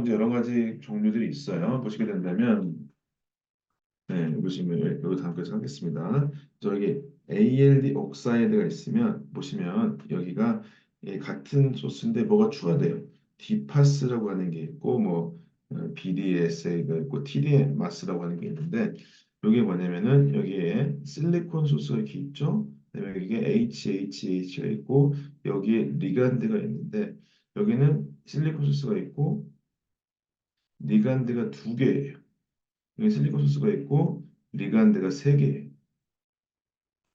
이제 여러 가지 종류들이 있어요. 보시게 된다면, 네, 보시면 여기 다음까지 하겠습니다. 저기 ALD 옥사이드가 있으면 보시면 여기가 같은 소스인데 뭐가 추가돼요. 디파스라고 하는 게 있고 뭐 BDSA가 있고 TDMAS라고 하는 게 있는데 이게 뭐냐면은 여기에 실리콘 소스가 이렇게 있죠. 그다음에 이게 HHH가 있고 여기에 리간드가 있는데 여기는 실리콘 소스가 있고 리간드가 두 개예요. 여기 실리콘 소스가 있고 리간드가 세 개예요.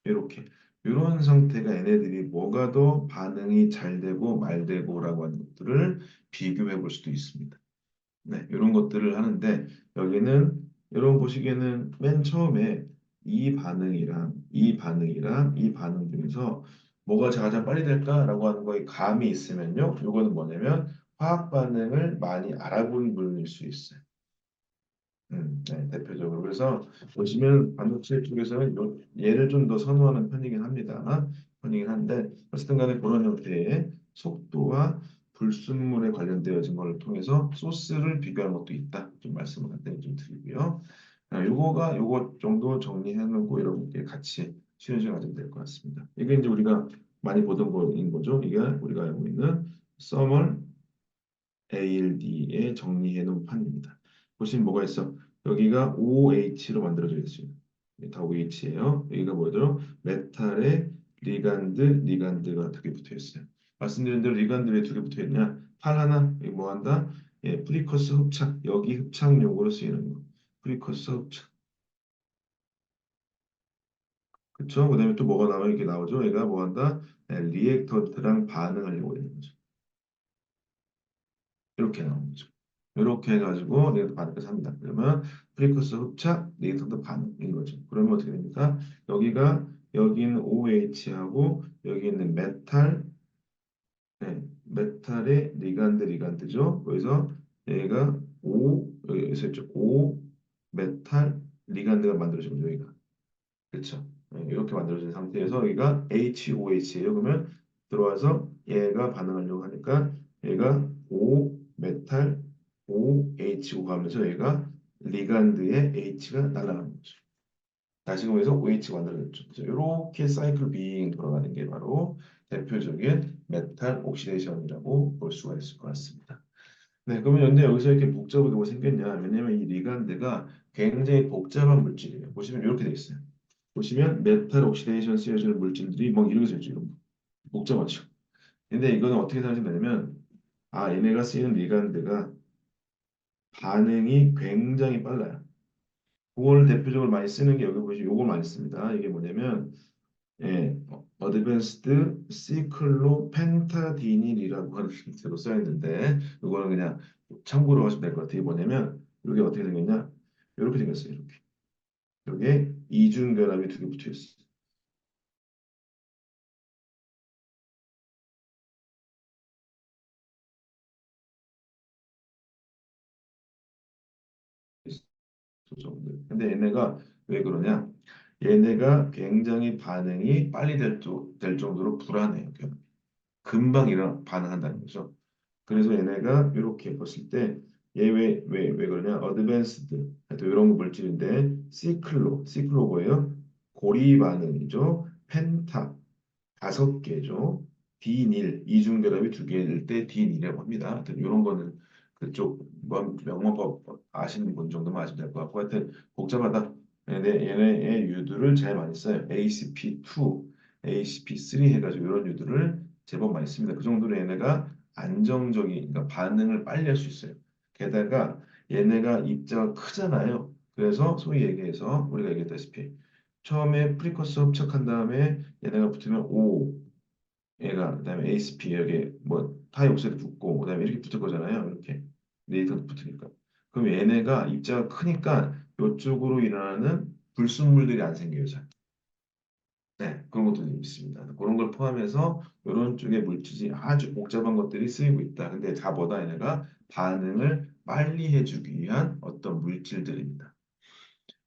이렇게 이런 상태가 얘네들이 뭐가 더 반응이 잘 되고 말 되고라고 하는 것들을 비교해 볼 수도 있습니다. 네, 이런 것들을 하는데 여기는 여러분 보시기에는 맨 처음에 이 반응 중에서 뭐가 가장 빨리 될까라고 하는 거에 감이 있으면요, 이거는 뭐냐면 화학 반응을 많이 알아본 분일 수 있어요. 네, 대표적으로. 그래서 보시면 반도체 쪽에서는 얘를 좀 더 선호하는 편이긴 합니다. 편이긴 한데 어쨌든 간에 그런 형태의 속도와 불순물에 관련되어진 걸 통해서 소스를 비교하는 것도 있다. 좀 말씀을 간단히 좀 드리고요. 요거 정도 정리해 놓고 여러분께 같이 쉬는 시간 가지면 될 것 같습니다. 이게 이제 우리가 많이 보던 거인 거죠. 이게 우리가 알고 있는 서멀 ALD에 정리해 놓은 판입니다. 보시면 뭐가 있어? 여기가 OH로 만들어져 있어요. 다 OH예요. 여기가 뭐죠? 메탈에 리간드가 두 개 붙어 있어요. 말씀드린 대로 리간드 왜 두 개 붙어 있냐? 팔 하나, 여기 뭐 한다? 예, 프리커스 흡착. 여기 흡착용으로 쓰이는 거. 프리커스 흡착. 그쵸? 그다음에 또 뭐가 나와? 이렇게 나오죠? 얘가 뭐 한다? 예, 리액턴트랑 반응하려고 있는 거죠. 이렇게 나오는 거죠. 이렇게 해가지고 네이터 반응까지 합니다. 그러면 프리커스 흡착, 네이터도 반응인 거죠. 그러면 어떻게 됩니까? 여기 있는 OH하고 여기 있는 메탈의 리간드죠. 그래서 얘가 여기서 있죠. O 메탈 리간드가 만들어지고 여기가 그렇죠. 이렇게 만들어진 상태에서 여기가 HOH예요. 그러면 들어와서 얘가 반응하려고 하니까 얘가 O 메탈 OHO 가면서 얘가 리간드의 H가 날아가는 거죠. 다시금해서 OH가 만들어졌죠. 그래서 이렇게 사이클 빙 돌아가는 게 바로 대표적인 메탈 옥시데이션이라고 볼 수가 있을 것 같습니다. 네, 그러면 근데 여기서 이렇게 복잡하게 뭐 생겼냐? 왜냐면 이 리간드가 굉장히 복잡한 물질이에요. 보시면 이렇게 돼 있어요. 보시면 메탈 옥시데이션 쓰여지는 물질들이 뭐 이렇게 되죠. 이런 거. 복잡하죠. 근데 이거는 어떻게 생각하시면 얘네가 쓰이는 리간드가 반응이 굉장히 빨라요. 그걸 대표적으로 많이 쓰는 게 여기 보시면 요걸 많이 씁니다. 이게 뭐냐면 어드밴스드 시클로펜타디닐이라고 하는 형태로 써 있는데 이거는 그냥 참고로 하시면 될 것 같아요. 이게 뭐냐면 이게 어떻게 생겼냐? 이렇게 생겼어요. 이렇게. 여기에 이중결합이 두 개 붙어 있어요. 소정들. 근데 얘네가 왜 그러냐? 얘네가 굉장히 반응이 빨리 될 정도로 불안해요. 금방 반응한다는 거죠. 그래서 얘네가 이렇게 봤을 때 얘 왜 그러냐? 어드밴스드 하여튼 이런 물질인데 시클로 뭐예요? 고리 반응이죠. 펜타 다섯 개죠. 디닐 이중결합이 두 개일 때 디닐이라고 합니다. 하여튼 이런 거는 그쪽 명문법 아시는 분 정도만 아시면 될 것 같고 하여튼 복잡하다. 얘네의 유두를 제일 많이 써요. ACP2, ACP3 해가지고 이런 유두를 제법 많이 씁니다. 그 정도로 얘네가 안정적인 그러니까 반응을 빨리 할 수 있어요. 게다가 얘네가 입자가 크잖아요. 그래서 소위 얘기해서 우리가 얘기했다시피 처음에 프리커스 합착한 다음에 얘네가 붙으면 O 얘가 그다음에 ASP 여기 뭐 타이옥사이드 붙고 그다음에 이렇게 붙을 거잖아요. 이렇게 네이트도 붙으니까. 그럼 얘네가 입자가 크니까 이쪽으로 일어나는 불순물들이 안 생겨요. 잘. 네, 그런 것도 있습니다. 그런 걸 포함해서 이런 쪽의 물질이 아주 복잡한 것들이 쓰이고 있다. 근데 다 뭐다 얘네가 반응을 빨리 해주기 위한 어떤 물질들입니다.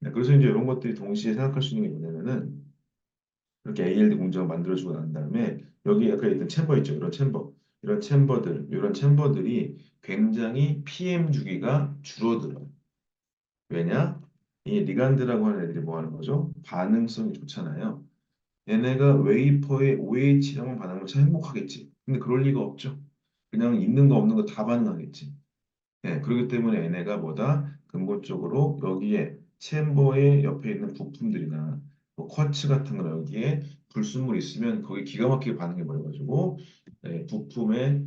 네, 그래서 이제 이런 것들이 동시에 생각할 수 있는 게 뭐냐면은 이렇게 ALD 공정을 만들어주고 난 다음에 여기 아까 있던 챔버 있죠. 이런 챔버. 이런 챔버들이 굉장히 PM 주기가 줄어들어요. 왜냐? 이 리간드라고 하는 애들이 뭐 하는 거죠? 반응성이 좋잖아요. 얘네가 웨이퍼의 OH랑만 반응하면 참 행복하겠지. 근데 그럴 리가 없죠. 그냥 있는 거 없는 거 다 반응하겠지. 네, 그렇기 때문에 얘네가 뭐다? 근본적으로 여기에 챔버의 옆에 있는 부품들이나 뭐 쿼츠 같은 거 여기에 불순물이 있으면 거기 기가 막히게 반응해 버려가지고 부품의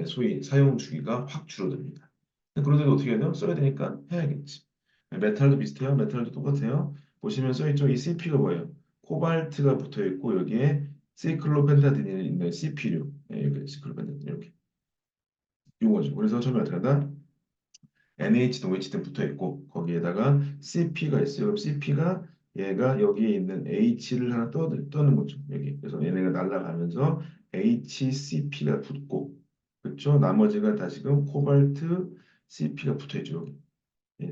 소위 사용 주기가 확 줄어듭니다. 그런데도 어떻게 해야 돼요? 써야 되니까 해야겠지. 메탈도 비슷해요. 메탈도 똑같아요. 보시면 써있죠. 이 CP가 뭐예요? 코발트가 붙어 있고 여기에 시클로펜타딘이 있는 CP류. 여기 시클로펜타딘 이렇게 요거죠. 그래서 처음에 어떻게 한다? NH, OH 등 붙어 있고 거기에다가 CP가 있어요. 그럼 CP가 얘가 여기에 있는 H를 하나 떠는 거죠. 여기. 그래서 얘네가 날아가면서 HCP가 붙고 그렇죠? 나머지가 다시금 코발트 CP가 붙어 있죠. 여기.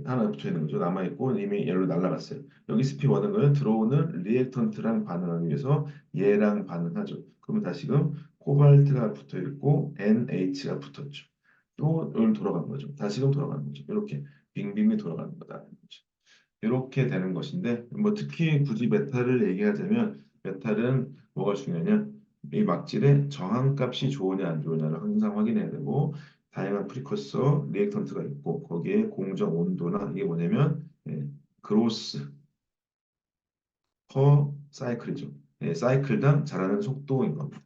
하나 붙어 있는 거죠. 남아 있고 이미 얘로 날아갔어요. 여기 CP 원하는 거는 들어오는 리액턴트랑 반응하기 위해서 얘랑 반응하죠. 그러면 다시금 코발트가 붙어 있고 NH가 붙었죠. 또 여기 돌아간 거죠. 다시금 돌아가는 거죠. 이렇게 빙빙이 돌아가는 거다. 이렇게 되는 것인데 뭐 특히 굳이 메탈을 얘기하자면 메탈은 뭐가 중요하냐? 이 막질의 저항값이 좋으냐 안 좋으냐를 항상 확인해야 되고 다양한 프리커서 리액턴트가 있고 거기에 공정 온도나 이게 뭐냐면 그로스 퍼 사이클이죠. 사이클당 자라는 속도인 겁니다.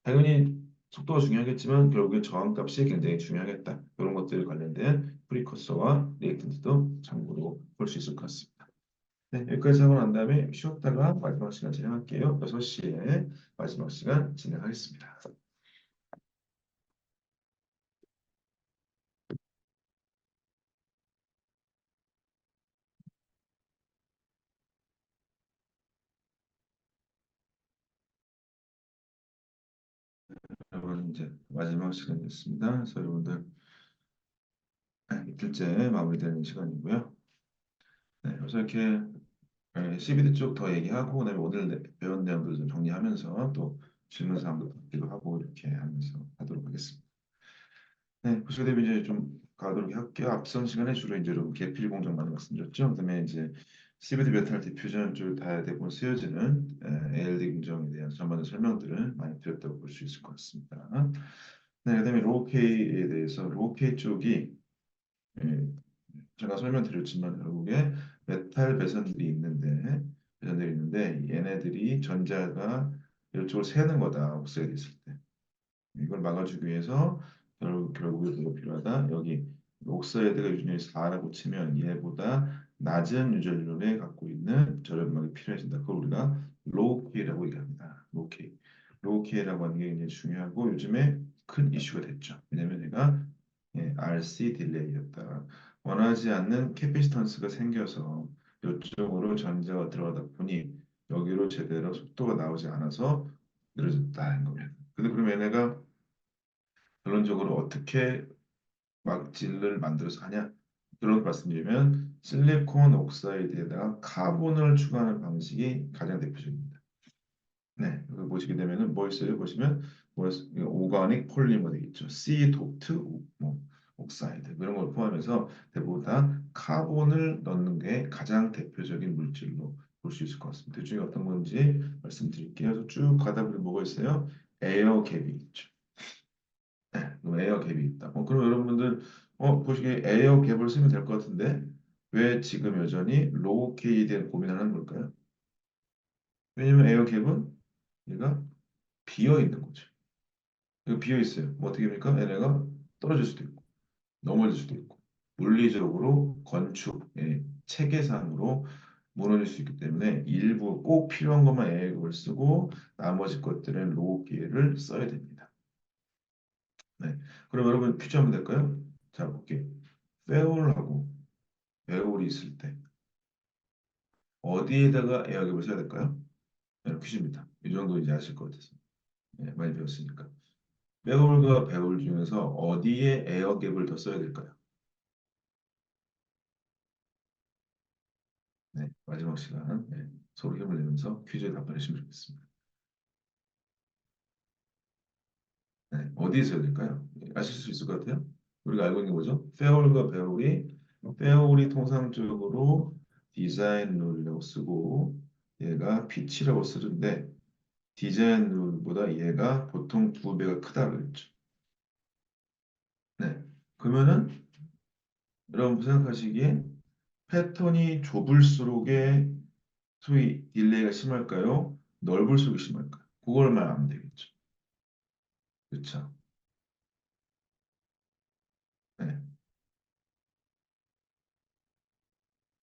당연히 속도가 중요하겠지만 결국에 저항값이 굉장히 중요하겠다. 이런 것들 관련된 프리커서와 리액턴트도 참고로 볼 수 있을 것 같습니다. 네, 여기까지 하고 난 다음에 쉬었다가 마지막 시간 진행할게요. 6시에 마지막 시간 진행하겠습니다. 여러분 이제 마지막 시간 됐습니다. 그래서 여러분들 이틀째 마무리되는 시간이고요. 네, 그래서 이렇게 CBD 쪽 더 얘기하고 그다음에 오늘 배운 내용들 좀 정리하면서 또 질문 사항도 받기도 하고 이렇게 하면서 하도록 하겠습니다. 네, 보시게 되면 이제 좀 가도록 할게요. 앞선 시간에 주로 이제 여러분 계필 공정 많이 말씀드렸죠. 그다음에 이제 CVD 메탈 디퓨전 쪽 다 대부분 쓰여지는 ALD 공정에 대한 전반의 설명들을 많이 드렸다고 볼 수 있을 것 같습니다. 네, 그다음에 로우 K에 대해서 로우 K 쪽이 예, 제가 설명드렸지만 결국에 메탈 배선들이 있는데 얘네들이 전자가 이쪽으로 새는 거다 옥사이드 있을 때. 이걸 막아주기 위해서 결국에 뭐가 필요하다? 여기 옥사이드가 유전율이 4라고 치면 얘보다 낮은 유전율을 갖고 있는 절연막이 필요해진다. 그걸 우리가 로우 K라고 얘기합니다. 로우 K. 로우 K라고 하는 게 굉장히 중요하고 요즘에 큰 이슈가 됐죠. 왜냐면 얘가 RC 딜레이였다. 원하지 않는 캐피시턴스가 생겨서 이쪽으로 전자가 들어가다 보니 여기로 제대로 속도가 나오지 않아서 느려졌다는 겁니다. 근데 그럼 얘네가 결론적으로 어떻게 막질을 만들어서 하냐? 그런 말씀드리면 실리콘 옥사이드에다가 카본을 추가하는 방식이 가장 대표적입니다. 네, 여기 보시게 되면은 뭐 있어요? 보시면 오가닉 폴리머 되겠죠. C 도트 뭐 옥사이드 뭐 이런 걸 포함해서 대부분 다 카본을 넣는 게 가장 대표적인 물질로 볼 수 있을 것 같습니다. 그 중에 어떤 건지 말씀드릴게요. 그래서 쭉 가다 보면 뭐가 있어요? 에어 갭이 있죠. 에어 갭이 있다. 그럼 여러분들 보시기에 에어 갭을 쓰면 될 것 같은데 왜 지금 여전히 로우 K에 대한 고민을 하는 걸까요? 왜냐면 에어 갭은 얘가 비어 있는 거죠. 이거 비어 있어요. 뭐 어떻게 됩니까? 얘네가 떨어질 수도 있고 넘어질 수도 있고 물리적으로 건축, 체계상으로 무너질 수 있기 때문에 일부 꼭 필요한 것만 에어 갭을 쓰고 나머지 것들은 로우 K를 써야 됩니다. 네. 그럼 여러분 퀴즈 한번 될까요? 자, 볼게요. 페올하고 배울이 있을 때 어디에다가 에어갭을 써야 될까요? 네, 퀴즈입니다. 이 정도 이제 아실 것 같아서 많이 배웠으니까. 배울과 배울 중에서 어디에 에어갭을 더 써야 될까요? 네, 마지막 시간 서로 힘을 내면서 퀴즈에 답변해 주시면 좋겠습니다. 네, 어디에 써야 될까요? 아실 수 있을 것 같아요? 우리가 알고 있는 거죠? 페어울과 배울이 페어울이 통상적으로 디자인 룰이라고 쓰고 얘가 피치라고 쓰는데 디자인 룰보다 얘가 보통 두 배가 크다 그랬죠. 네. 그러면은 여러분 생각하시기에 패턴이 좁을수록에 소위 딜레이가 심할까요? 넓을수록 심할까요? 그걸만 알면 되겠죠. 그렇죠. 네.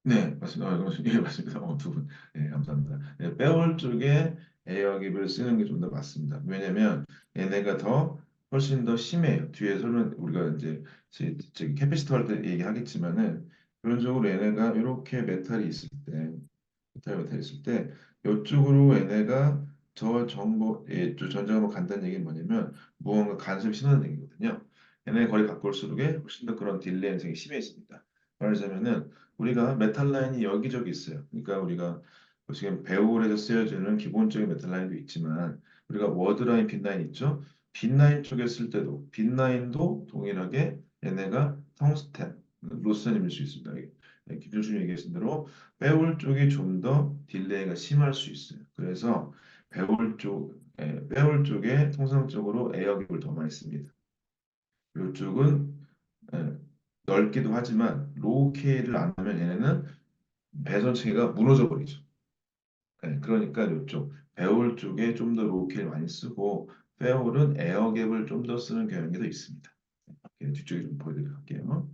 네, 맞습니다. 예, 맞습니다. 두 분. 네, 감사합니다. 네, 빼올 쪽에 에어깁을 쓰는 게 좀 더 맞습니다. 왜냐면 얘네가 더 훨씬 더 심해요. 뒤에서는 우리가 이제 저기 캐패시터 할 때 얘기하겠지만은 기본적으로 얘네가 이렇게 메탈이 있을 때 메탈 있을 때 이쪽으로 얘네가 저 정보 저 전장으로 간다는 얘기는 뭐냐면 무언가 간섭이 심하다는 얘기거든요. 얘네 거리 가까울수록에 훨씬 더 그런 딜레이 현상이 심해집니다. 말하자면은 우리가 메탈 라인이 여기저기 있어요. 그러니까 우리가 지금 배울에서 쓰여지는 기본적인 메탈 라인도 있지만 우리가 워드 라인, 빈 라인 있죠? 빈 라인 쪽에 쓸 때도 빈 라인도 동일하게 얘네가 텅스텐, 로스님일 수 있습니다. 김준수 얘기했던 대로 배울 쪽이 좀 더 딜레이가 심할 수 있어요. 그래서 배울 쪽에 통상적으로 에어깁을 더 많이 씁니다. 이쪽은 예, 넓기도 하지만 로우 K를 안 하면 얘네는 배선 체계가 무너져 버리죠. 그러니까 이쪽 배울 쪽에 좀 더 로우 K를 많이 쓰고 배울은 에어갭을 좀 더 쓰는 경향이 더 있습니다. 뒤쪽에 좀 보여드릴게요.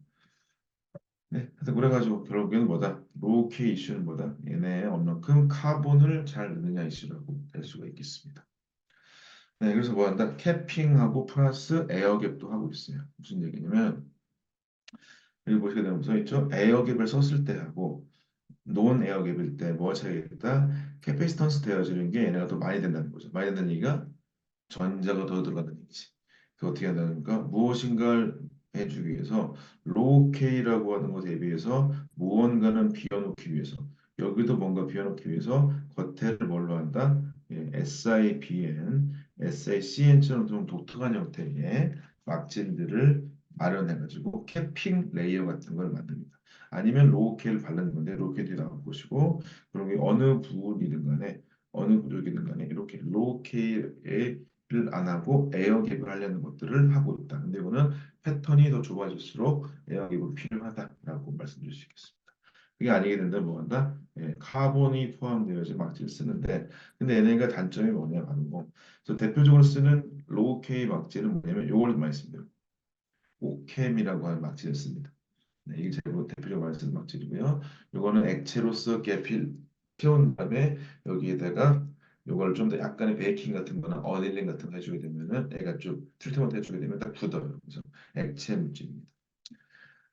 네, 하여튼 그래가지고 결국에는 뭐다? 로우 K 이슈는 뭐다? 얘네의 얼만큼 카본을 잘 넣느냐 이슈라고 될 수가 있겠습니다. 네, 그래서 뭐 한다? 캐핑하고 플러스 에어갭도 하고 있어요. 무슨 얘기냐면 여기 보시게 되면 써 있죠? 에어갭을 썼을 때 하고 논 에어갭일 때 뭐가 차이가 있다? 캐패시턴스 되어지는 게 얘네가 더 많이 된다는 거죠. 많이 된다는 얘기가 전자가 더 들어간다는 얘기지. 그 어떻게 한다는가? 무엇인가를 해주기 위해서 로우 K라고 하는 것에 대비해서 무언가는 비워놓기 위해서 여기도 뭔가 비워놓기 위해서 겉에를 뭘로 한다? SIBN, SICN처럼 좀 독특한 형태의 막진들을 마련해가지고 캐핑 레이어 같은 걸 만듭니다. 아니면 로우 K를 바르는 건데 로우 K 뒤에 나올 것이고 그런 게 어느 부분이든 간에 어느 구조이든 간에 이렇게 로우 K의 안 하고 에어갭을 하려는 것들을 하고 있다. 근데 이거는 패턴이 더 좁아질수록 에어갭이 필요하다라고 말씀드릴 수 있겠습니다. 그게 아니게 된다면 뭐 한다? 카본이 포함되어진 막지를 쓰는데 근데 얘네가 단점이 뭐냐 하는 거. 그래서 대표적으로 쓰는 로우 K 막지는 뭐냐면 요걸 많이 씁니다. 오캠이라고 하는 막지를 씁니다. 네, 이게 제일 대표적으로 많이 쓰는 막질이고요. 요거는 액체로서 계필 채운 다음에 여기에다가 요걸 좀 더 약간의 베이킹 같은 거나 어닐링 같은 거 해주게 되면은 애가 좀 트리트먼트 해주게 되면 딱 굳어요. 그래서 액체 물질입니다.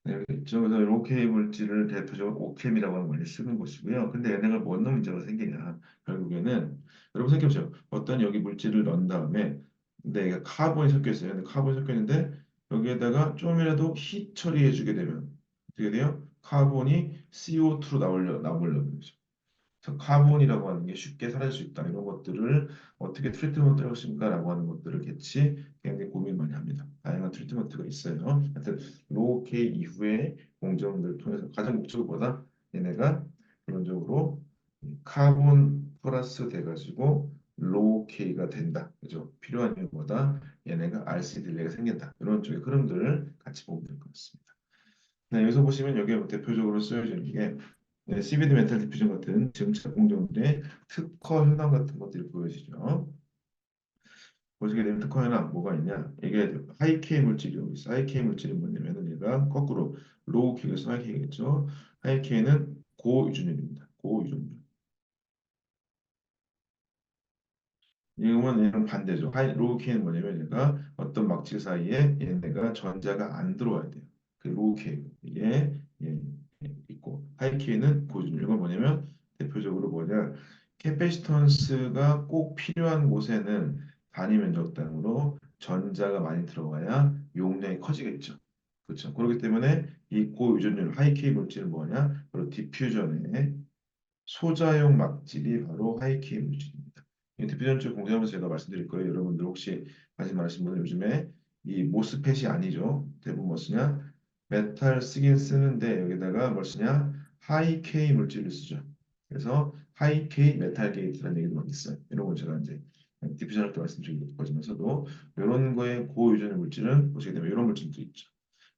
네, 여기 있죠. 그래서 이렇게 물질을 대표적으로 오캠이라고 하는 걸 많이 쓰는 것이고요. 근데 얘네가 뭐 어떤 문제가 생기냐? 결국에는 여러분 생각해보세요. 어떤 여기 물질을 넣은 다음에 근데 얘가 카본이 섞여 있어요. 근데 카본이 섞여 있는데 여기에다가 좀이라도 히 처리해주게 되면 어떻게 돼요? 카본이 CO2로 나오려고 그러죠. 그래서 카본이라고 하는 게 쉽게 사라질 수 있다. 이런 것들을 어떻게 트리트먼트를 할 것인가라고 하는 것들을 같이 굉장히 고민 많이 합니다. 다양한 트리트먼트가 있어요. 하여튼 로우 K 이후의 공정들을 통해서 가장 목적보다 얘네가 기본적으로 카본 플러스 돼가지고 로우 K가 된다. 그죠? 필요한 이유보다 얘네가 RC 딜레이가 생긴다. 이런 쪽의 흐름들을 같이 보면 될 것 같습니다. 네, 여기서 보시면 여기에 뭐 대표적으로 쓰여지는 게 CVD 멘탈 디퓨전 같은 증차 공정들의 특허 현황 같은 것들이 보여지죠. 보시게 되면 특허 현황 뭐가 있냐? 이게 하이 K 물질이 있어. 하이 K 물질이 뭐냐면은 얘가 거꾸로 로우 K에서 하이 K겠죠. 하이 K는 고유전율입니다. 고유전율. 이거는 얘랑 반대죠. 로우 K는 뭐냐면 얘가 어떤 막지 사이에 얘네가 전자가 안 들어와야 돼요. 그 로우 K 이게 예, 있고 하이 K는 고준율. 이건 뭐냐면 대표적으로 뭐냐 캐패시턴스가 꼭 필요한 곳에는 단위 면적당으로 전자가 많이 들어가야 용량이 커지겠죠. 그렇죠. 그렇기 때문에 이 고유전율 하이 K 물질은 뭐냐? 바로 디퓨전의 소자용 막질이 바로 하이 K 물질입니다. 이 디퓨전적 공정하면서 제가 말씀드릴 거예요. 여러분들 혹시 관심 많으신 분은 요즘에 이 모스펫이 아니죠. 대부분 뭐 쓰냐? 메탈 쓰긴 쓰는데 여기다가 뭘 쓰냐? 하이 K 물질을 쓰죠. 그래서 하이 K 메탈 게이트라는 얘기도 막 있어요. 이런 거 제가 이제 디퓨전할 때 말씀드린 거지만서도 이런 거에 고유전의 물질은 보시게 되면 이런 물질도 있죠.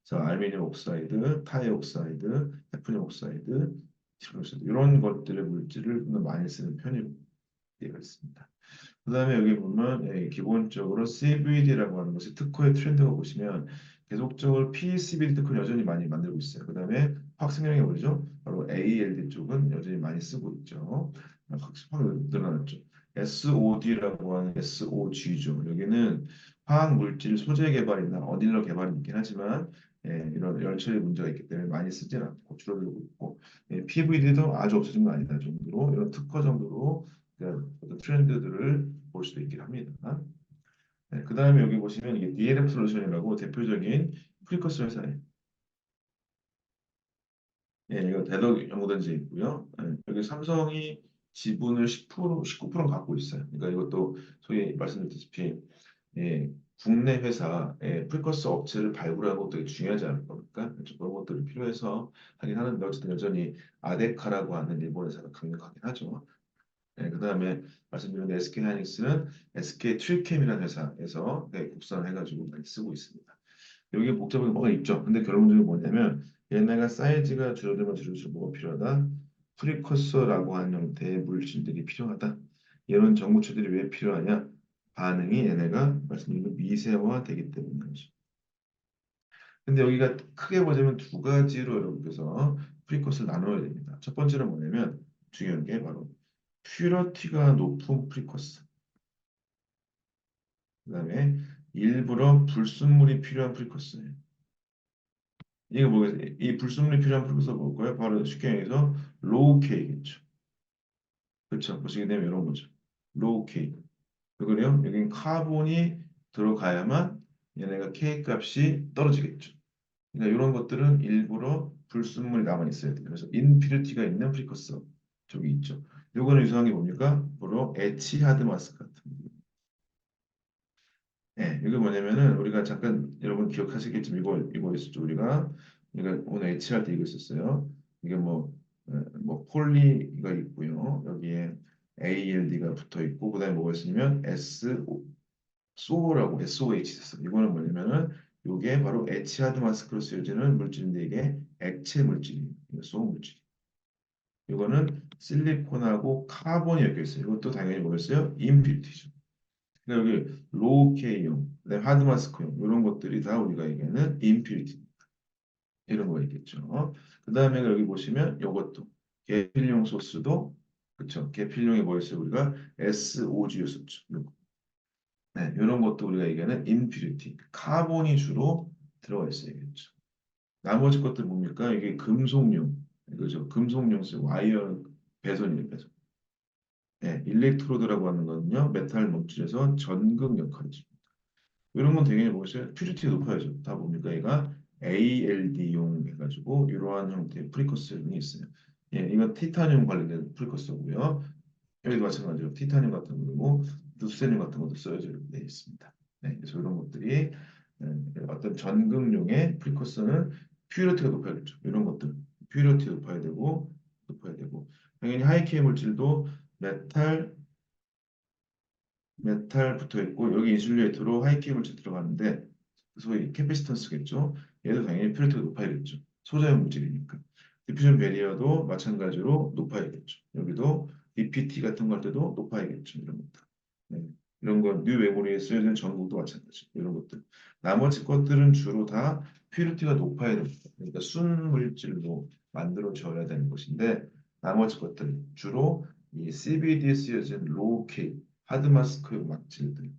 그래서 알루미늄 옥사이드, 타이 옥사이드, 헤프늄 옥사이드, 이런 것들의 물질을 좀 더 많이 쓰는 편이 되어 있습니다. 그다음에 여기 보면 기본적으로 CVD라고 하는 것이 특허의 트렌드가 보시면 계속적으로 PCB 특허는 여전히 많이 만들고 있어요. 그다음에 확성형이 뭐죠? 바로 ALD 쪽은 여전히 많이 쓰고 있죠. 확 늘어났죠. SOD라고 하는 SOG죠. 여기는 화학 물질 소재 개발이나 어딜러 개발이 있긴 하지만 이런 열처리 문제가 있기 때문에 많이 쓰지는 않고 줄어들고 있고 PVD도 아주 없어진 건 아니다 정도로 이런 특허 정도로 어떤 트렌드들을 볼 수도 있긴 합니다. 네, 그 다음에 여기 보시면 이게 DLF 솔루션이라고 대표적인 프리커스 회사예요. 예, 이거 대덕 연구단지에 있고요. 여기 삼성이 지분을 10%, 19% 갖고 있어요. 그러니까 이것도 소위 말씀드렸다시피 국내 회사의 프리커스 업체를 발굴하고 되게 중요하지 않을 겁니까? 그런 것들이 필요해서 하긴 하는데 어쨌든 여전히 아데카라고 하는 일본 회사가 강력하긴 하죠. 그다음에 말씀드린 SK 하이닉스는 SK 트리캠이라는 회사에서 국산을 해가지고 많이 쓰고 있습니다. 여기 복잡하게 뭐가 있죠. 근데 결론적으로 뭐냐면 얘네가 사이즈가 줄어들면 줄어들수록 뭐가 필요하다? 프리커서라고 하는 형태의 물질들이 필요하다. 이런 정보체들이 왜 필요하냐? 반응이 얘네가 말씀드린 그 미세화되기 때문이죠. 근데 여기가 크게 보자면 두 가지로 여러분께서 프리커스를 나눠야 됩니다. 첫 번째는 뭐냐면 중요한 게 바로 퓨러티가 높은 프리커스. 그다음에 일부러 불순물이 필요한 프리커스예요. 이게 뭐겠어요? 이 불순물이 필요한 프리커스가 뭘까요? 바로 쉽게 얘기해서 로우 K겠죠. 그렇죠. 보시게 되면 이런 거죠. 로우 K. 왜 그래요? 여긴 카본이 들어가야만 얘네가 K 값이 떨어지겠죠. 그러니까 이런 것들은 일부러 불순물이 남아 있어야 돼요. 그래서 인피니티가 있는 프리커서 쪽이 있죠. 요거는 유사한 게 뭡니까? 바로 에치하드 마스크 같은 거. 이게 뭐냐면은 우리가 잠깐 여러분 기억하시겠지만 이거 있었죠. 우리가 오늘 H할 때 이거 있었어요. 이게 뭐 폴리가 있고요. 여기에 ALD가 붙어 있고 그다음에 뭐가 있으면 SO라고 SOH 있었어요. 이거는 뭐냐면은 이게 바로 에치하드 마스크로 쓰여지는 물질인데 이게 액체 물질이에요. 이거 소 물질. 이거는 실리콘하고 카본이 엮여 있어요. 이것도 당연히 뭐였어요? 임퓨리티죠. 그러니까 여기 로우 K형, 그다음에 하드 마스크형 이런 것들이 다 우리가 얘기하는 임퓨리티 이런 거 있겠죠. 그다음에 여기 보시면 이것도 계필용 소스도 그렇죠. 계필용이 뭐였어요? 우리가 SOG였었죠. 요거. 이런 것도 우리가 얘기하는 임퓨리티 카본이 주로 들어가 있어야겠죠. 나머지 것들 뭡니까? 이게 금속용 그죠? 금속용 쓰고 와이어 배선이에요, 배선. 일렉트로드라고 하는 거는요, 메탈 물질에서 전극 역할이죠. 이런 건 되게 뭐겠어요? 퓨리티가 높아야죠. 다 뭡니까? 얘가 ALD용 해가지고 이러한 형태의 프리커스형이 있어요. 이건 티타늄 관련된 프리커서고요. 여기도 마찬가지로 티타늄 같은 거고 루세늄 같은 것도 써져 되어 있습니다. 그래서 이런 것들이 어떤 전극용의 프리커서는 퓨리티가 높아야겠죠. 이런 것들 퓨리티 높아야 되고 당연히 하이케이 물질도 메탈 메탈 붙어 있고 여기 인슐레이터로 하이키 물질 들어가는데 소위 캐피시턴스겠죠. 얘도 당연히 퓨리티가 높아야겠죠. 소자형 물질이니까. 디퓨전 베리어도 마찬가지로 높아야겠죠. 여기도 DPT 같은 거 할 때도 높아야겠죠. 이런 것들. 네. 이런 거 뉴 메모리에 쓰여진 전극도 마찬가지. 이런 것들. 나머지 것들은 주로 다 퓨리티가 높아야 됩니다. 그러니까 순 물질로 만들어져야 되는 것인데 나머지 것들 주로 이 CBD에 쓰여진 로우 K 하드마스크 막질들,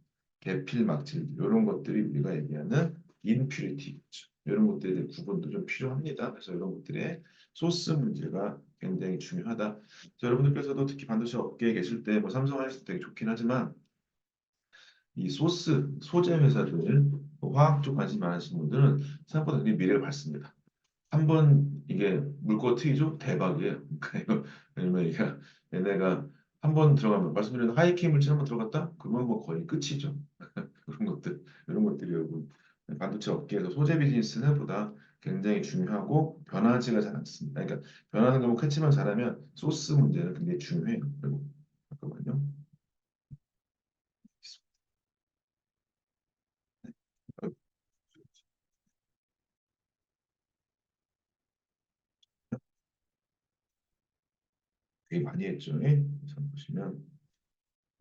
계필 막질들 이런 것들이 우리가 얘기하는 인퓨리티겠죠. 이런 것들에 대한 구분도 좀 필요합니다. 그래서 이런 것들의 소스 문제가 굉장히 중요하다. 그래서 여러분들께서도 특히 반도체 업계에 계실 때 뭐 삼성 하이닉스 되게 좋긴 하지만 이 소재 회사들 뭐 화학 쪽 관심 많으신 분들은 생각보다 굉장히 미래가 밝습니다. 한 번 이게 물고 튀기죠? 대박이에요. 그러니까 이거 왜냐면 이게 얘네가 한 번 들어가면 말씀드린 하이킹 물질 한 번 들어갔다? 그러면 뭐 거의 끝이죠. 그런 것들이 여러분 반도체 업계에서 소재 비즈니스보다 굉장히 중요하고 변하지가 잘 않습니다. 그러니까 변하는 거뭐 캐치만 잘하면 소스 문제는 굉장히 중요해요. 그리고 잠깐만요. 되게 많이 했죠. 예? 그래서 보시면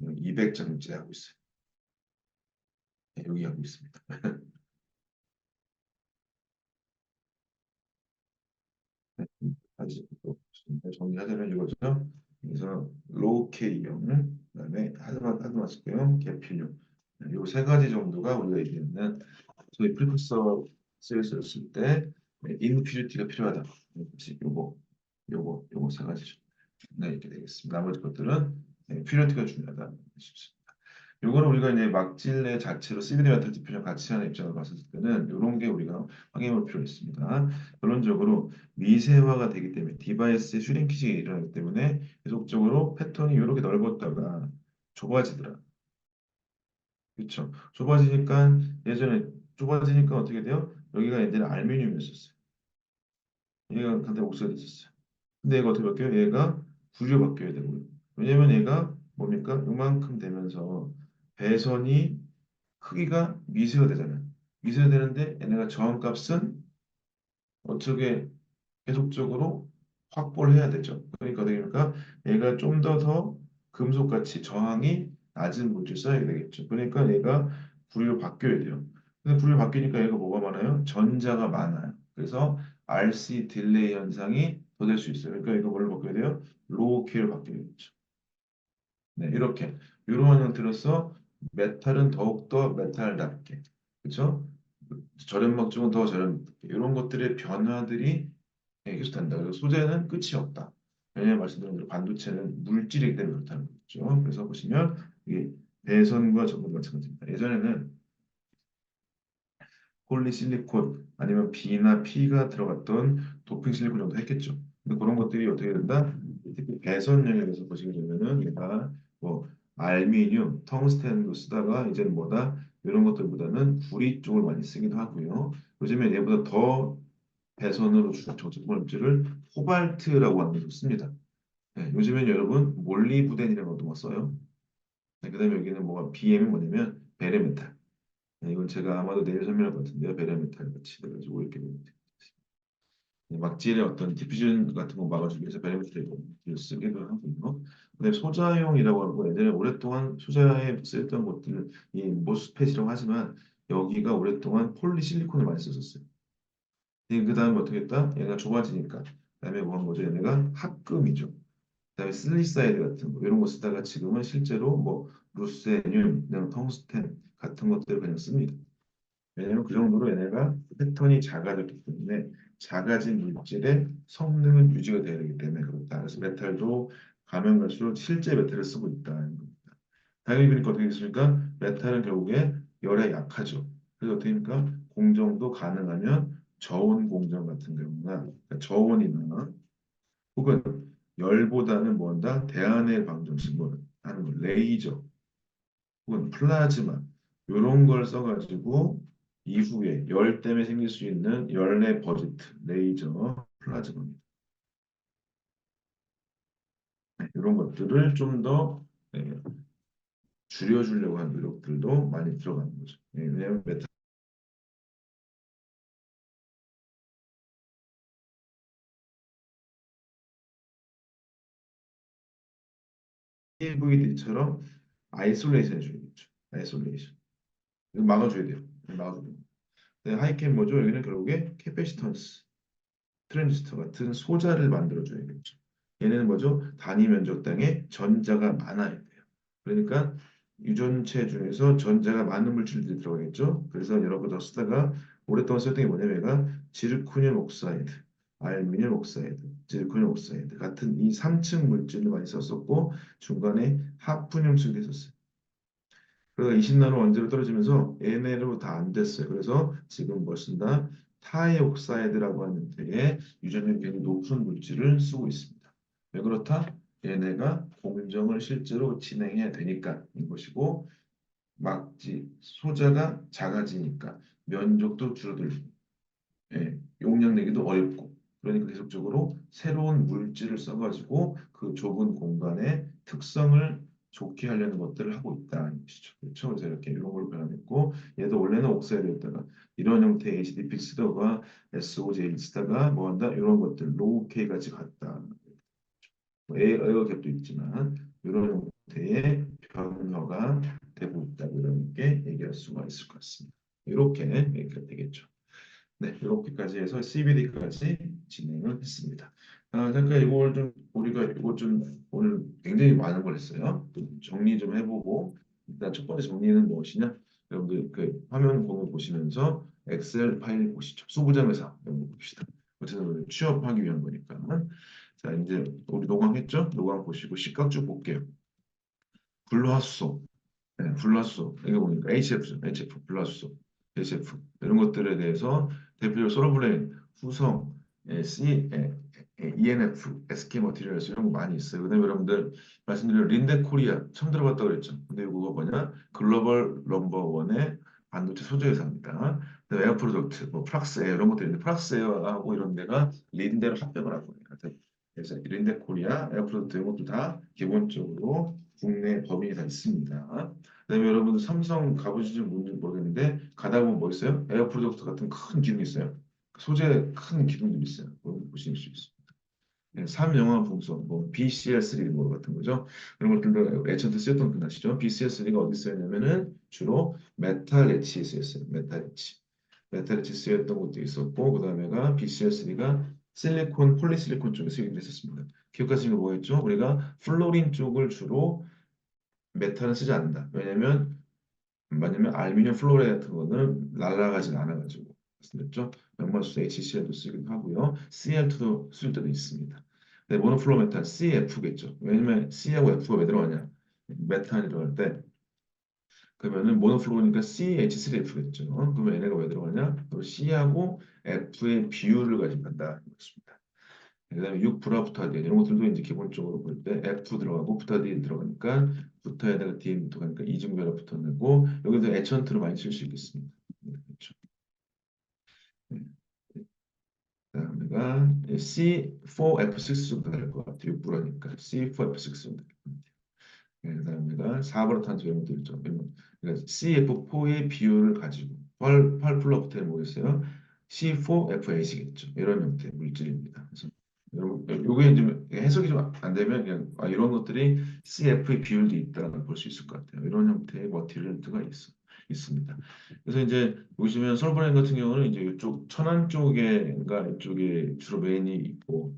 200장째 하고 있어요. 네, 여기 하고 있습니다. 네, 다시 또 정리하자면 이거죠. 그래서 로우 K형, 그다음에 하드마스크형, 계필형 이 세 가지 정도가 우리가 얘기하는 소위 프리cursor 셀을 쓸때 인퓨리티가 필요하다. 혹시 요거 세 가지죠. 네, 이렇게 되겠습니다. 나머지 것들은 퓨리티가 중요하다. 요거를 우리가 이제 막질내 자체로 CVD 메탈 디퓨전 같이 하는 입장을 봤을 때는 이런 게 우리가 확인해 볼 필요가 있습니다. 결론적으로 미세화가 되기 때문에 디바이스의 슈링키지가 일어나기 때문에 계속적으로 패턴이 이렇게 넓었다가 좁아지더라. 그렇죠. 좁아지니까 예전에 좁아지니까 어떻게 돼요? 여기가 예전에 알루미늄이었었어요. 얘가 근데 옥사이드 됐었어요. 근데 얘가 어떻게 바뀌어요? 얘가 구리로 바뀌어야 되고요. 왜냐면 얘가 뭡니까? 요만큼 되면서 배선이 크기가 미세화되잖아요. 미세화되는데 얘네가 저항값은 어떻게 계속적으로 확보를 해야 되죠. 그러니까 어떻게 됩니까? 얘가 좀 더 금속같이 저항이 낮은 물질 써야 되겠죠. 그러니까 얘가 구리로 바뀌어야 돼요. 근데 구리로 바뀌니까 얘가 뭐가 많아요? 전자가 많아요. 그래서 RC 딜레이 현상이 더 될 수 있어요. 그러니까 이거 뭘로 바뀌어야 돼요? 로우 K로 바뀌어야겠죠. 네, 이렇게 이러한 형태로서 메탈은 더욱더 메탈답게 그렇죠? 저렴막 쪽은 더 저렴하게 이런 것들의 변화들이 계속 된다. 그리고 소재는 끝이 없다. 왜냐하면 말씀드린 대로 반도체는 물질이기 때문에 그렇다는 거죠. 그래서 보시면 이게 배선과 전구도 마찬가지입니다. 예전에는 폴리실리콘 아니면 B나 P가 들어갔던 도핑 실리콘 정도 했겠죠. 근데 그런 것들이 어떻게 된다? 특히 배선 영역에서 보시게 되면은 얘가 뭐 알미늄, 텅스텐도 쓰다가 이제는 뭐다? 이런 것들보다는 구리 쪽을 많이 쓰기도 하고요. 요즘에 얘보다 더 배선으로 저촉 물질을 코발트라고 하는 것을 씁니다. 네, 요즘엔 여러분 몰리브덴이라는 것도 뭐 써요. 네, 그다음에 여기는 뭐가 BM이 뭐냐면 베레메탈. 네, 이건 제가 아마도 내일 설명할 것 같은데요. 베레메탈 같이 돼가지고 이렇게 막질의 어떤 디퓨전 같은 거 막아주기 위해서 베레메탈을 쓰기도 하고요. 근데 소자용이라고 하고 예전에 오랫동안 소자에 쓰였던 것들 이 모스펫이라고 하지만 여기가 오랫동안 폴리실리콘을 많이 썼었어요. 그 다음에 어떻게 했다? 얘가 좁아지니까 그다음에 뭐 한 거죠? 얘네가 합금이죠. 그다음에 실리사이드 같은 거 이런 거 쓰다가 지금은 실제로 뭐 루세늄, 그다음 텅스텐 같은 것들을 그냥 씁니다. 왜냐하면 그 정도로 얘네가 패턴이 작아졌기 때문에 작아진 물질의 성능은 유지가 돼야 되기 때문에 그렇다. 그래서 메탈도 가면 갈수록 실제 메탈을 쓰고 있다는 겁니다. 당연히 그러니까 어떻게 됐습니까? 메탈은 결국에 열에 약하죠. 그래서 어떻게 됩니까? 공정도 가능하면 저온 공정 같은 경우나 그러니까 저온이나 혹은 열보다는 뭔가 대한의 방정식 뭐 하는 거 레이저 혹은 플라즈마 이런 걸 써가지고 이후에 열 때문에 생길 수 있는 열내 버지트 레이저 플라즈마입니다. 이런 것들을 좀 더 줄여주려고 하는 노력들도 많이 들어가는 거죠. 왜냐하면 메탈VD처럼 아이솔레이션 해줘야겠죠. 아이솔레이션. 이거 막아줘야 돼요. 막아줘야 돼요. 하이캠 뭐죠? 여기는 결국에 캐패시턴스 트랜지스터 같은 소자를 만들어줘야겠죠. 얘네는 뭐죠? 단위 면적당에 전자가 많아야 돼요. 그러니까 유전체 중에서 전자가 많은 물질들이 들어가겠죠. 그래서 여러분 쓰다가 오랫동안 썼던 게 뭐냐면 얘가 지르코늄 옥사이드, 알루미늄 옥사이드, 지르코늄 옥사이드 같은 이 3층 물질을 많이 썼었고 중간에 하프늄 쓰기도 했었어요. 그래서 20나노 원자로 떨어지면서 NL로 다 안 됐어요. 그래서 지금 뭐 쓴다? 타이옥사이드라고 하는 되게 유전력이 굉장히 높은 물질을 쓰고 있습니다. 왜 그렇다? 얘네가 공정을 실제로 진행해야 되니까 인 것이고 막지 소자가 작아지니까 면적도 줄어들고, 용량 내기도 어렵고, 그러니까 계속적으로 새로운 물질을 써가지고 그 좁은 공간의 특성을 좋게 하려는 것들을 하고 있다는 것이죠. 그렇죠? 그래서 이렇게 이런 걸 변환했고, 얘도 원래는 옥사이드였다가 이런 형태의 HDP 쓰다가 SOJ 쓰다가 뭐 한다 이런 것들 로우 K 같이 갔다. 뭐 에어갭도 있지만 이런 형태의 변화가 되고 있다고 이렇게 얘기할 수가 있을 것 같습니다. 이렇게 얘기가 되겠죠. 네, 이렇게까지 해서 CBD까지 진행을 했습니다. 잠깐 이걸 좀 우리가 이거 좀 오늘 굉장히 많은 걸 했어요. 좀 정리 좀 해보고 일단 첫 번째 정리는 무엇이냐? 여러분들 그 화면 공유 보시면서 엑셀 파일 보시죠. 소부장에서 한번 봅시다. 어쨌든 취업하기 위한 거니까. 자, 이제 우리 노광했죠? 노광 보시고 시각주 볼게요. 불화수소. 불났어. 이거 보니까 HF죠. HF, 불났어. HF 이런 것들에 대해서 대표적으로 솔로블레인, 후성, C, ENF, SK 머티리얼스 이런 거 많이 있어요. 그다음에 여러분들 말씀드린 린데 코리아 처음 들어봤다고 그랬죠. 근데 이거 뭐냐? 글로벌 넘버원의 반도체 소재 회사입니다. 그다음에 에어 프로덕트, 뭐 프락스에어 이런 것들이 있는데 프락스에어하고 이런 데가 린데로 합병을 하고 있어요. 그래서 린데 코리아, 에어 프로덕트 이런 것도 다 기본적으로 국내 법인이 다 있습니다. 그다음에 여러분들 삼성 가보실지 모르겠는데 가다 보면 뭐 있어요? 에어 프로덕트 같은 큰 기둥이 있어요. 소재 큰 기둥들이 있어요. 보실 수 있어요. 삼영화 풍선, 뭐 BCL3 뭐 같은 거죠. 그런 것들도 예전에 쓰였던 분 아시죠? BCL3가 어디 쓰였냐면은 주로 메탈 엣지에 쓰였어요. 메탈 엣지. 메탈 엣지 쓰였던 것도 있었고 그다음에가 BCL3가 실리콘, 폴리실리콘 쪽에 쓰이기도 했었습니다. 기억하시는 거 뭐였죠? 우리가 플로린 쪽을 주로 메탈은 쓰지 않는다. 왜냐면 알루미늄 플로레 같은 거는 날아가진 않아가지고 말씀드렸죠. 연말수 HCl도 쓰기도 하고요. Cl2도 쓸 때도 있습니다. 네, 모노플로 메탈 CF겠죠. 왜냐면 C하고 F가 왜 들어가냐? 메탄이 들어갈 때 그러면은 모노플로니까 CH3F겠죠. 그러면 얘네가 왜 들어가냐? 또 C하고 F의 비율을 가지고 간다. 그렇습니다. 그다음에 6 브라부타디엔 이런 것들도 이제 기본적으로 볼 때 F 들어가고 부타디엔 들어가니까 부타에다가 디엔 붙어가니까 이중결합 붙어내고 여기서 애천트로 많이 쓸 수 있겠습니다. 그렇죠. 네. 그다음에가 C4F6 정도 될 것 같아요. 6브라니까 C4F6 정도. 그다음에가 4브라 탄소 이런 것도 있죠. 그러니까 CF4의 비율을 가지고 8플러부터는 뭐겠어요? C4F8이겠죠. 이런 형태의 물질입니다. 그래서 요게 이제 해석이 좀 안 되면 그냥 이런 것들이 CF의 비율도 있다고 볼 수 있을 것 같아요. 이런 형태의 머티리얼들가 있습니다. 그래서 이제 보시면 솔브라인 같은 경우는 이제 이쪽 천안 쪽에가 이쪽에 주로 메인이 있고,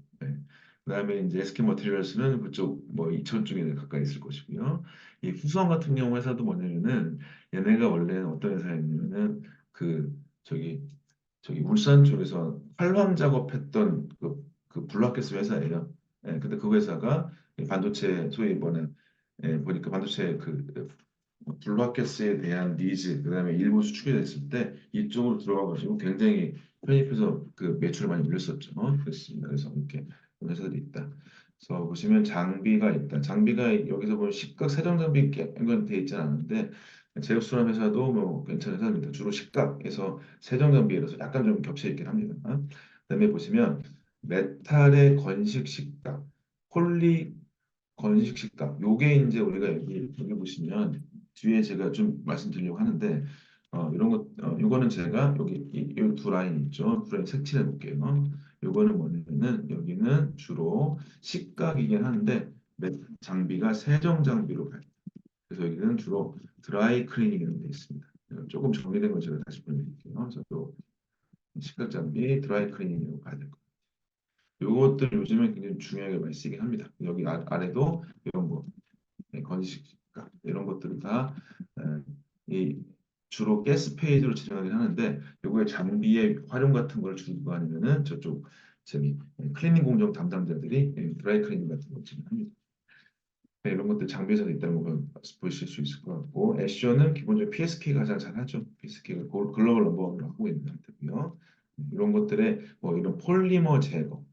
그다음에 이제 SK 머티리얼스는 그쪽 뭐 이천 쪽에 가까이 있을 것이고요. 이 후성 같은 경우 회사도 뭐냐면은 얘네가 원래는 어떤 회사였냐면은 그 저기 울산 쪽에서 활황 작업했던 그 블락가스 회사예요. 근데 그 회사가 이 반도체 소위 뭐냐 보니까 반도체 블락가스에 대한 니즈 그다음에 일본 수출이 됐을 때 이쪽으로 들어가가지고 굉장히 편입해서 그 매출을 많이 올렸었죠. 그렇습니다. 그래서 이렇게 회사들이 있다. 그래서 보시면 장비가 있다. 장비가 여기서 보면 식각 세정 장비 깬건 돼 있지는 않은데 제협수람 회사도 뭐 괜찮은 회사입니다. 주로 식각에서 세정 장비라서 약간 좀 겹쳐 있긴 합니다. 그다음에 보시면 메탈의 건식 식각, 폴리 건식 식각. 요게 이제 우리가 여기 보시면 뒤에 제가 좀 말씀드리려고 하는데 이런 것 요거는 제가 여기 이 두 라인 있죠. 두 라인 색칠해 볼게요. 요거는 뭐냐면은 여기는 주로 식각이긴 한데 장비가 세정 장비로 가요. 그래서 여기는 주로 드라이 클리닝이라고 되어 있습니다. 조금 정리된 걸 제가 다시 보여드릴게요. 그래서 또 식각 장비 드라이 클리닝이라고 봐야 될 거예요. 요것들 요즘에 굉장히 중요하게 많이 쓰긴 합니다. 여기 아래도 이런 거 건식가 이런 것들을 다 이 주로 가스 페이지로 진행하긴 하는데 요거의 장비의 활용 같은 걸 주고 아니면은 저쪽 저기 클리닝 공정 담당자들이 드라이 클리닝 같은 걸 진행합니다. 이런 것들 장비에서 있다는 걸 보실 수 있을 것 같고 애쉬어는 기본적으로 PSK가 가장 잘하죠. PSK가 글로벌 넘버원으로 하고 있는 상태고요. 이런 것들의 뭐 이런 폴리머 제거,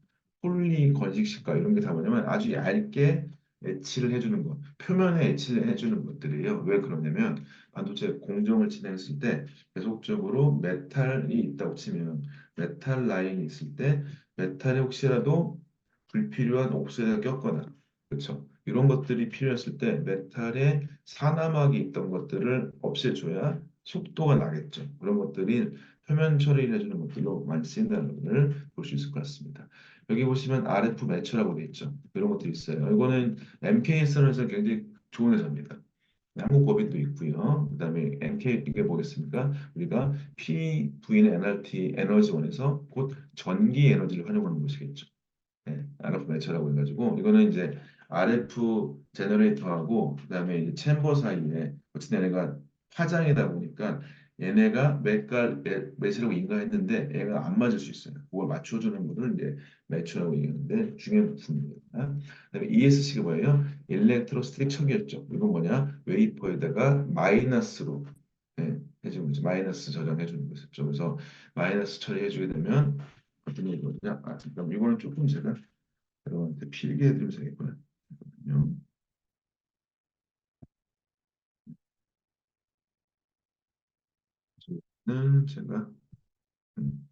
폴리 건식식과 이런 게 다 뭐냐면 아주 얇게 etch를 해주는 것, 표면에 etch를 해주는 것들이에요. 왜 그러냐면 반도체 공정을 진행했을 때 계속적으로 메탈이 있다고 치면 메탈 라인이 있을 때 메탈에 혹시라도 불필요한 옥사이드가 꼈거나 그렇죠. 이런 것들이 필요했을 때 메탈에 사나막이 있던 것들을 없애줘야 속도가 나겠죠. 그런 것들이 표면 처리를 해주는 것들로 많이 쓰인다는 것을 볼 수 있을 것 같습니다. 여기 보시면 RF 매처라고 되어 있죠. 이런 것들이 있어요. 이거는 MKS에서 굉장히 좋은 회사입니다. 한국 법인도 있고요. 그다음에 MK 이게 뭐겠습니까? 우리가 PV는 NRT 에너지원에서 곧 전기 에너지를 활용하는 것이겠죠. 네, RF 매처라고 해가지고 이거는 이제 RF 제너레이터하고 그다음에 이제 챔버 사이에 어쨌든 얘네가 파장이다 보니까 얘네가 매시라고 인가했는데 얘가 안 맞을 수 있어요. 그걸 맞춰주는 거를 이제 매추라고 얘기하는데 중요한 부분입니다. 그다음에 ESC가 뭐예요? 일렉트로스틱 청결점. 이건 뭐냐? 웨이퍼에다가 마이너스로 해주는 거죠. 마이너스 저장해주는 거죠. 그래서 마이너스 처리해주게 되면 어떤 얘기거든요. 아, 잠깐 이거는 조금 제가 여러분한테 필기해드리면 되겠구나. 잠깐만요. 저는 제가 음,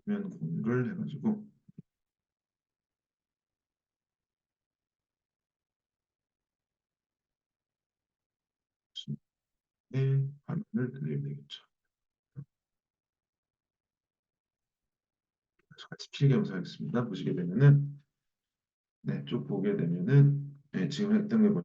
화면 공유를 해가지고 화면을 들려야 되겠죠. 그래서 같이 필기 영상하겠습니다. 보시게 되면은 네, 쭉 보게 되면은 네, 지금 했던 게